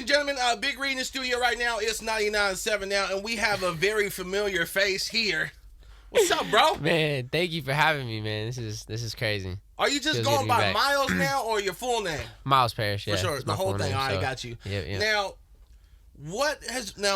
gentlemen, Big Reid in the studio right now. It's 99.7 now, and we have a very familiar face here. What's up, bro? Man, thank you for having me, man. This is crazy. Are you just going by Myles now or your full name? Myles Parrish, yeah. For sure, the whole thing. All right, got you. Yeah. Now,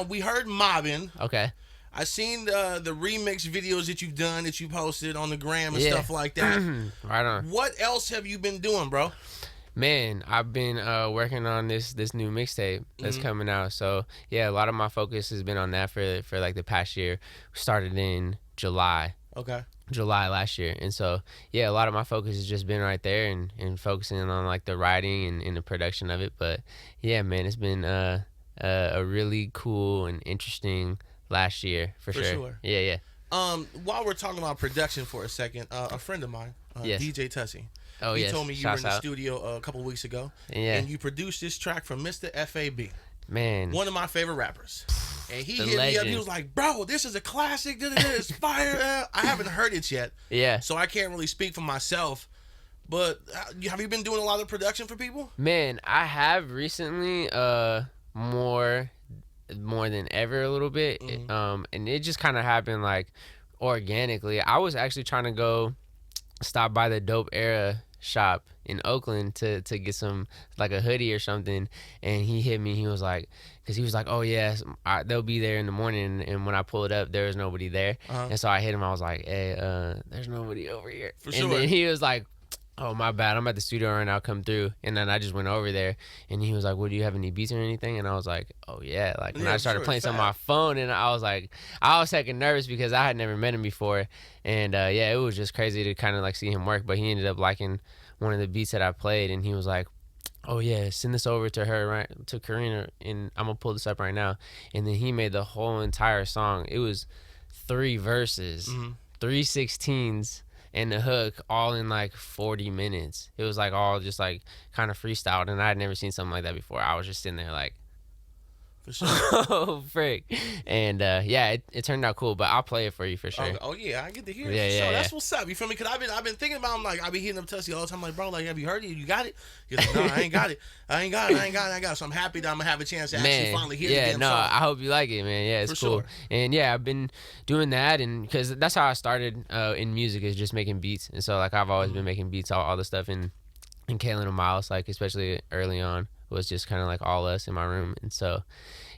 we heard mobbing. Okay. I seen the remix videos that you've done, that you posted on the gram and stuff like that. Right on. What else have you been doing, bro? Man, I've been working on this new mixtape that's coming out. So yeah, a lot of my focus has been on that for like the past year. We started in July. Okay. July last year. And so yeah, a lot of my focus has just been right there and focusing on like the writing and the production of it. But yeah, man, it's been a really cool and interesting last year for sure. Yeah. While we're talking about production for a second, a friend of mine, DJ Tussie. Oh, he told me you were in the studio a couple of weeks ago. Yeah. And you produced this track from Mr. FAB. Man. One of my favorite rappers. And he hit me up. He was like, bro, this is a classic. It's fire. I haven't heard it yet. Yeah. So I can't really speak for myself. But have you been doing a lot of production for people? Man, I have recently more than ever a little bit. And it just kind of happened like organically. I was actually trying to go stop by the Dope Era shop in Oakland to get some like a hoodie or something, and he hit me. He was like, because he was like, oh yes, they'll be there in the morning, and when I pulled up there was nobody there. And so I hit him. I was like, hey, there's nobody over here. And then he was like, oh my bad, I'm at the studio right now, come through. And then I just went over there, and he was like, well, do you have any beats or anything? And I was like, oh yeah. Like, and I started playing some on my phone, and I was like, I was heckin' nervous because I had never met him before. And yeah, it was just crazy to kind of like see him work. But he ended up liking one of the beats that I played, and he was like, oh yeah, send this over to her, right, to Karina, and I'm gonna pull this up right now. And then he made the whole entire song. It was 3 verses, 3 16s, and the hook all in like 40 minutes. It was like all just like kind of freestyled, and I had never seen something like that before. I was just sitting there like, for sure. oh frick. And yeah, it turned out cool, but I'll play it for you for sure. Oh yeah, I get to hear it. Yeah. That's what's up. You feel me? Because I've been thinking about him. Like, I be hitting up Tussie all the time. Like, bro, like, have you heard it? You got it? He's like, no, I ain't got it. I ain't got it. So I'm happy that I'm gonna have a chance to actually finally hear the damn song. I hope you like it, man. Yeah, it's cool. Sure. And yeah, I've been doing that, and because that's how I started in music, is just making beats. And so like I've always been making beats, all the stuff in Kalin and Myles, like especially early on, was just kind of like all us in my room. And so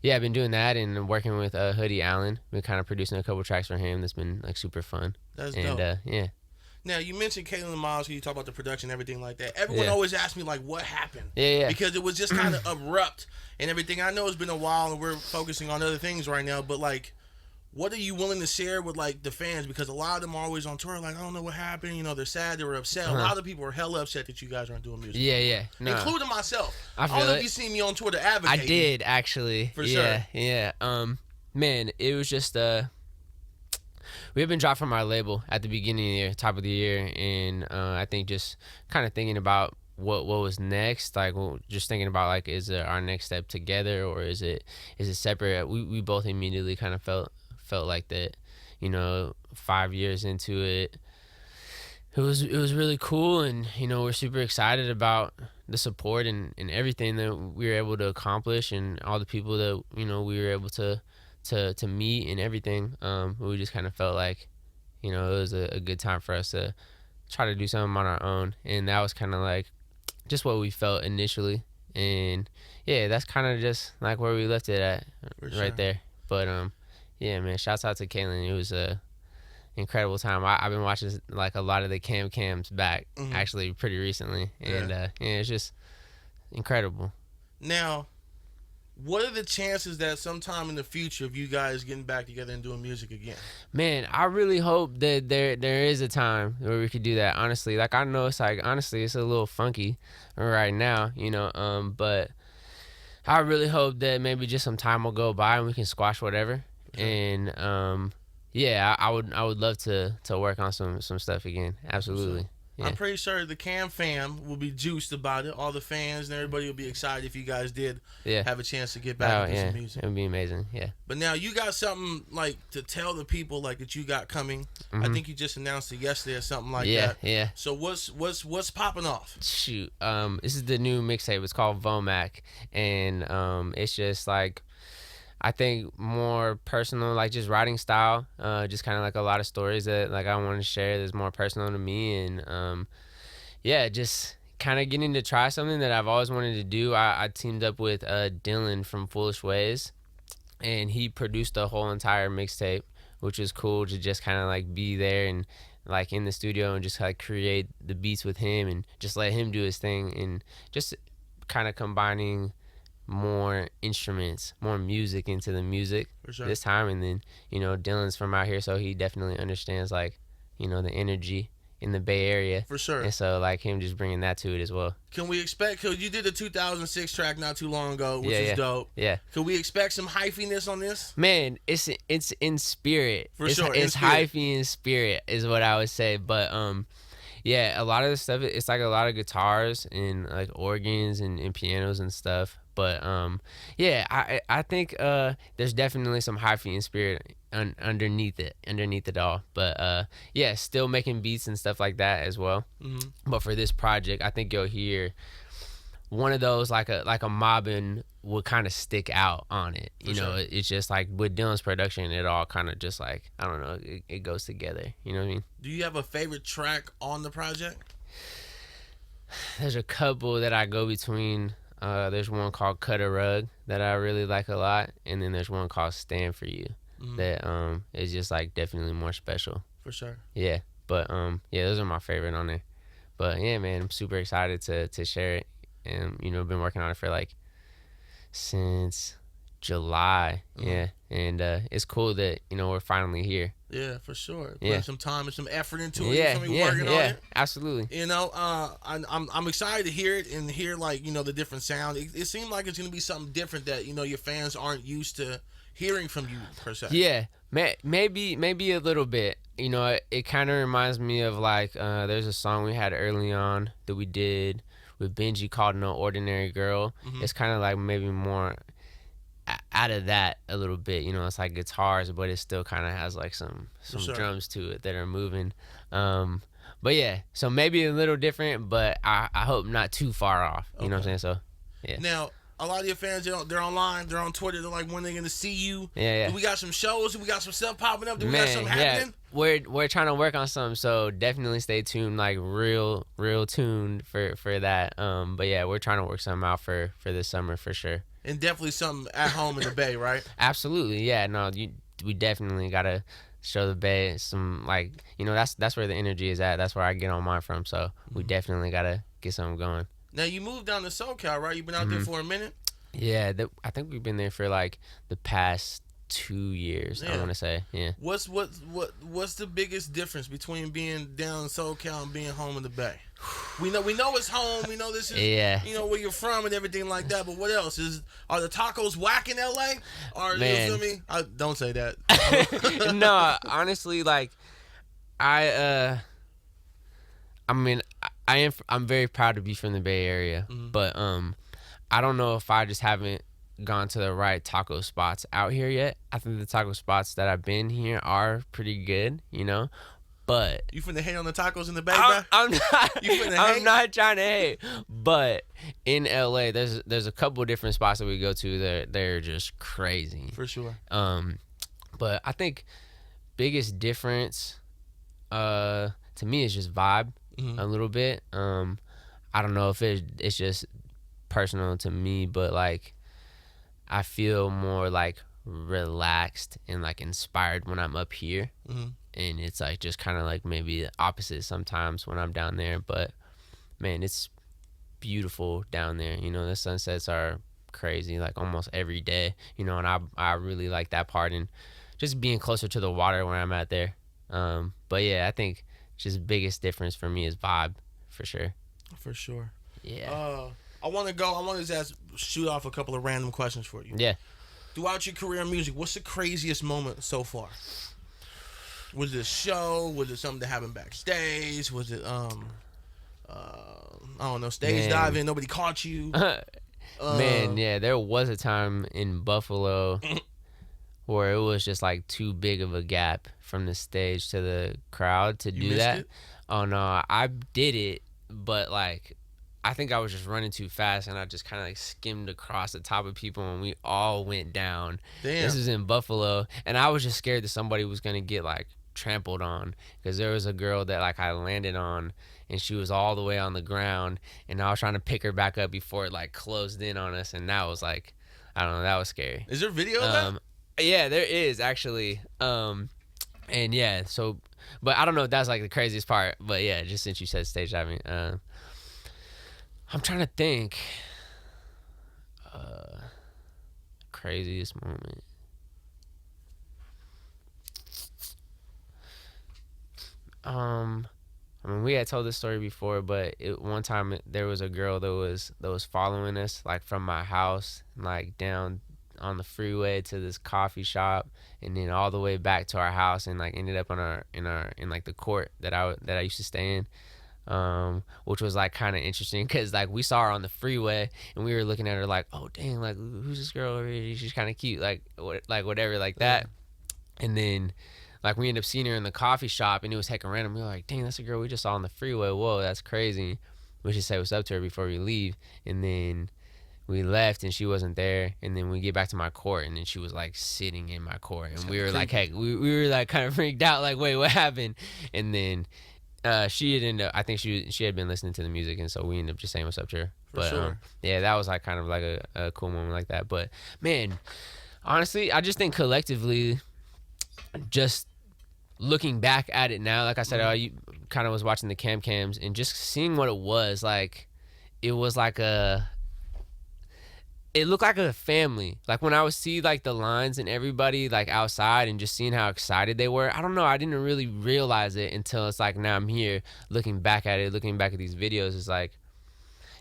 yeah, I've been doing that and working with Hoodie Allen. Been kind of producing a couple tracks for him. That's been like super fun. That's dope. Yeah. Now, you mentioned Kalin and Myles, you talk about the production and everything like that. Everyone always asks me, like, what happened? Yeah. Because it was just kind of abrupt and everything. I know it's been a while and we're focusing on other things right now, but, like, what are you willing to share with, like, the fans? Because a lot of them are always on tour, like, I don't know what happened. You know, they're sad, they were upset. A lot of people are hella upset that you guys aren't doing music. Yeah. No. Including myself. I don't know if you seen me on tour to advocate. I did, actually. For sure. Yeah. Man, it was just we had been dropped from our label at the beginning of the year, top of the year, and I think just kind of thinking about what was next, like just thinking about like, is it our next step together or is it separate? We both immediately kind of felt like that, you know, 5 years into it. It was really cool, and you know, we're super excited about the support and everything that we were able to accomplish, and all the people that, you know, we were able to meet and everything. We just kind of felt like, you know, it was a good time for us to try to do something on our own, and that was kind of like just what we felt initially. And yeah, that's kind of just like where we left it at, right there. But yeah, man, shouts out to Kalin. It was a incredible time. I've been watching like a lot of the cams back actually pretty recently, and yeah, it's just incredible. Now, what are the chances that sometime in the future of you guys getting back together and doing music again? Man, I really hope that there is a time where we could do that, honestly. Like, I know it's like, honestly, it's a little funky right now, you know, but I really hope that maybe just some time will go by and we can squash whatever. Sure. And yeah, I would love to work on some stuff again. Absolutely. Yeah. I'm pretty sure the Cam fam will be juiced about it. All the fans and everybody will be excited if you guys did have a chance to get back and do some music. It would be amazing. Yeah. But now you got something like to tell the people like that you got coming. I think you just announced it yesterday or something like that. Yeah. So what's popping off? Shoot. This is the new mixtape. It's called Vomac, and it's just like, I think more personal, like just writing style, just kind of like a lot of stories that like I want to share that's more personal to me, and just kind of getting to try something that I've always wanted to do. I teamed up with Dylan from Foolish Ways, and he produced the whole entire mixtape, which was cool to just kind of like be there and like in the studio and just like create the beats with him and just let him do his thing, and just kind of combining more instruments, more music into the music this time. And then, Dylan's from out here, so he definitely understands like, the energy in the Bay Area. For sure. And so like him just bringing that to it as well. Can we expect, because you did a 2006 track not too long ago, which is dope. Yeah. Can we expect some hyphiness on this? Man, it's in spirit. Sure. It's hyphy in spirit is what I would say. But a lot of the stuff, it's like a lot of guitars and like organs and pianos and stuff. But I think there's definitely some hyphy in spirit underneath it all. But still making beats and stuff like that as well. But for this project, I think you'll hear one of those like a mobbing would kind of stick out on it. It's just like with Dylan's production, it all kind of just like, I don't know, it goes together. You know what I mean? Do you have a favorite track on the project? There's a couple that I go between. There's one called Cut a Rug that I really like a lot, and then there's one called Stand For You that is just like definitely more special. For sure. Yeah, but those are my favorite on there. But yeah, man, I'm super excited to share it, and I've been working on it for like since July. Yeah, and it's cool that we're finally here. Yeah, for sure. Putting some time and some effort into it. Yeah, working on it. Absolutely. I'm excited to hear it and hear like the different sound. It seemed like it's gonna be something different that your fans aren't used to hearing from you per se. Yeah, maybe a little bit. It kind of reminds me of like there's a song we had early on that we did with Benji called No Ordinary Girl. It's kind of like maybe more out of that a little bit. It's like guitars, but it still kind of has like some drums to it that are moving. But yeah, so maybe a little different, but I hope not too far off. You know what I'm saying? So yeah. Now, a lot of your fans, they're online, they're on Twitter, they're like, when they're gonna see you. Yeah. Do we got some shows? Do we got some stuff popping up? Do we got something happening? We're trying to work on something, so definitely stay tuned, like real tuned for that. But yeah, we're trying to work something out for this summer for sure. And definitely something at home in the Bay, right? Absolutely, yeah. No, we definitely gotta show the Bay some, like, that's where the energy is at. That's where I get on mine from. So we definitely gotta get something going. Now you moved down to SoCal, right? You've been out there for a minute. Yeah, I think we've been there for like the past 2 years. I want to say, yeah. What's the biggest difference between being down in SoCal and being home in the Bay? We know it's home. We know this is where you're from and everything like that. But what else are the tacos whack in LA? Or Man. You feel me? Don't say that. No, honestly, like I'm very proud to be from the Bay Area, but I don't know if I just haven't gone to the right taco spots out here yet. I think the taco spots that I've been here are pretty good, but you finna hate on the tacos in the Bay, bro? I'm not trying to hate, but in LA, there's a couple different spots that we go to. They're just crazy for sure. But I think biggest difference to me is just vibe. A little bit. I don't know if it's just personal to me, but like I feel more like relaxed and like inspired when I'm up here, and it's like just kind of like maybe the opposite sometimes when I'm down there. But man, it's beautiful down there. The sunsets are crazy, like almost every day. And I really like that part, and just being closer to the water where I'm at there. But yeah, I think just biggest difference for me is vibe, for sure. For sure. Yeah. I want to just shoot off a couple of random questions for you. Yeah. Throughout your career in music, what's the craziest moment so far? Was it a show? Was it something that happened backstage? Was it I don't know, stage diving, nobody caught you. Man, yeah, there was a time in Buffalo where it was just like too big of a gap from the stage to the crowd to do that. It? Oh no, I did it, but like I think I was just running too fast and I just kind of like skimmed across the top of people and we all went down. Damn. This is in Buffalo and I was just scared that somebody was going to get like trampled on because there was a girl that like I landed on and she was all the way on the ground and I was trying to pick her back up before it like closed in on us and that was like, I don't know, that was scary. Is there video of that? Yeah, there is actually. And yeah, so, but I don't know if that's like the craziest part, but yeah, just since you said stage diving, I'm trying to think, craziest moment. I mean, we had told this story before, but one time there was a girl that was following us like from my house, like down on the freeway to this coffee shop, and then all the way back to our house, and like ended up in like the court that I used to stay in. Which was like kind of interesting because like we saw her on the freeway and we were looking at her like, oh dang, like who's this girl over here? She's kind of cute, like whatever, like that. And then like we ended up seeing her in the coffee shop and it was heckin' random. We were like, dang, that's a girl we just saw on the freeway. Whoa, that's crazy. We should say what's up to her before we leave. And then we left and she wasn't there. And then we get back to my court and then she was like sitting in my court and we were like, heck, we were like kind of freaked out, like, wait, what happened? And then she had ended up, I think she had been listening to the music and so we ended up just saying what's up to her. But sure. Yeah, that was like kind of like a cool moment like that. But man, honestly, I just think collectively, just looking back at it now, like I said, you kind of was watching the cams and just seeing what it was like. It was like it looked like a family. Like when I would see like the lines and everybody like outside and just seeing how excited they were, I don't know, I didn't really realize it until it's like now I'm here looking back at these videos. It's like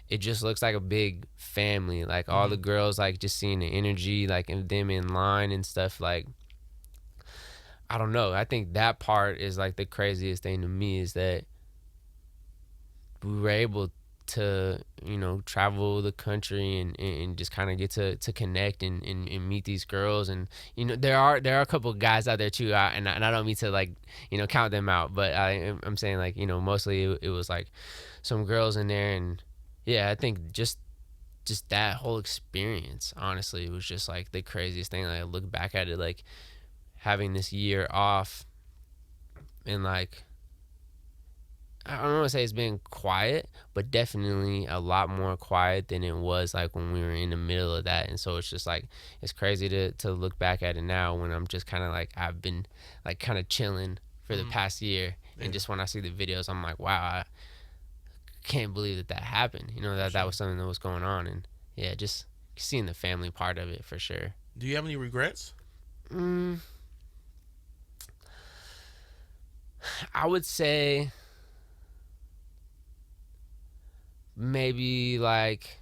it just looks like a big family. Like all the girls, like just seeing the energy, like them in line and stuff. Like I don't know. I think that part is like the craziest thing to me is that we were able to, you know, travel the country and just kind of get to connect and meet these girls. And, you know, there are a couple of guys out there too. And I don't mean to like, you know, count them out, but I'm saying like, you know, mostly it was like some girls in there. And yeah, I think just that whole experience, honestly, it was just like the craziest thing. Like, I look back at it, like having this year off and like, I don't want to say it's been quiet, but definitely a lot more quiet than it was like when we were in the middle of that. And so it's just like, it's crazy to look back at it now when I'm just kind of like, I've been like kind of chilling for the past year. Yeah. And just when I see the videos, I'm like, wow, I can't believe that happened. You know, that was something that was going on. And yeah, just seeing the family part of it for sure. Do you have any regrets? I would say maybe like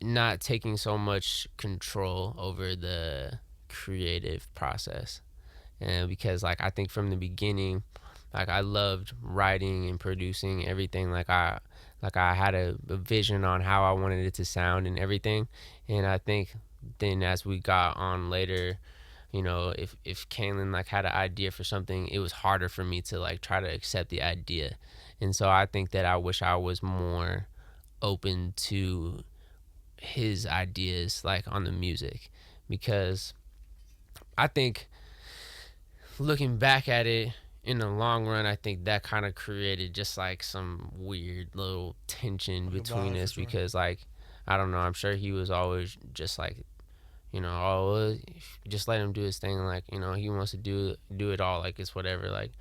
not taking so much control over the creative process. And because like I think from the beginning, like I loved writing and producing everything. Like I had a vision on how I wanted it to sound and everything. And I think then as we got on later, you know, if Kalin like had an idea for something, it was harder for me to like try to accept the idea. And so I think that I wish I was more open to his ideas like on the music, because I think looking back at it in the long run, I think that kind of created just like some weird little tension between us, because like, I don't know, I'm sure he was always just like, you know, oh, just let him do his thing. Like, you know, he wants to do it all. Like, it's whatever. Like,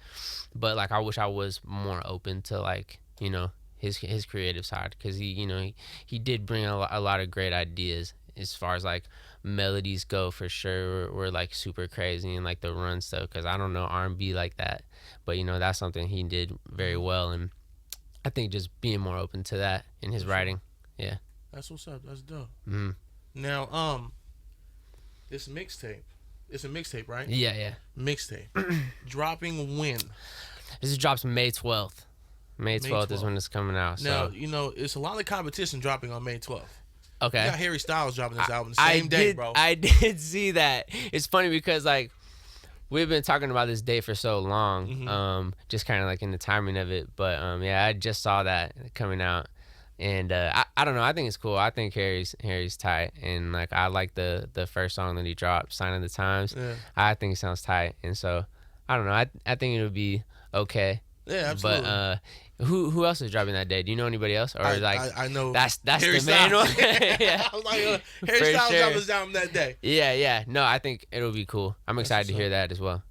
but like, I wish I was more open to like, you know, his creative side, because he, you know, he did bring a lot of great ideas as far as like melodies go. For sure, were like super crazy, and like the run stuff, because I don't know R&B like that, but you know, that's something he did very well. And I think just being more open to that in his writing. Yeah, that's what's up. That's dope. Mm-hmm. Now, this mixtape. It's a mixtape, right? Yeah. Mixtape. Dropping when? This drops May 12th. May 12th is when it's coming out. Now, So you know, it's a lot of competition dropping on May 12th. okay. You got Harry Styles dropping this album the same day, bro. I did see that. It's funny because like we've been talking about this day for so long, just kind of like in the timing of it. But yeah, I just saw that coming out, and I don't know. I think it's cool. I think Harry's tight, and like I like the first song that he dropped, "Sign of the Times." Yeah. I think it sounds tight, and so I don't know. I think it'll be okay. Yeah, absolutely. But who else is dropping that day? Do you know anybody else? Or I know that's Harry the main one. Yeah. I was like, Harry For Styles sure. dropping his album that day. Yeah. No, I think it'll be cool. I'm excited to hear that as well.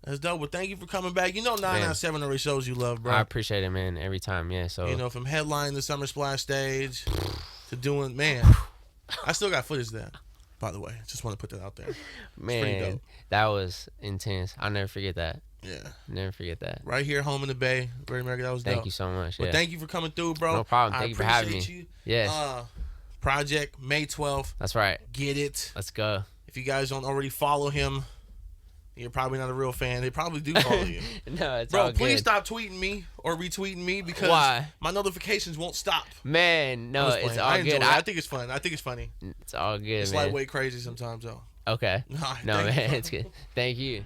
That's dope. Well, thank you for coming back. You know 997 already shows you love, bro. I appreciate it, man, every time. Yeah, so you know, from headlining the Summer Splash stage to doing, man, I still got footage there, by the way. Just want to put that out there. man, that was intense. I'll never forget that. Yeah. Never forget that. Right here, home in the Bay, Great America. That was dope. Thank you so much. Well, Yeah. thank you for coming through, bro. No problem. Thank you for having me. You. Yes. Project May 12th. That's right. Get it. Let's go. If you guys don't already follow him, you're probably not a real fan. They probably do follow you. No, it's bro, all please good. stop tweeting me or retweeting me because Why? my notifications won't stop. Man, no, it's all I good. I think it's fun. I think it's funny. It's all good, It's man. lightweight crazy sometimes, though. Okay. All right, No, thank you, man, bro. it's good. Thank you.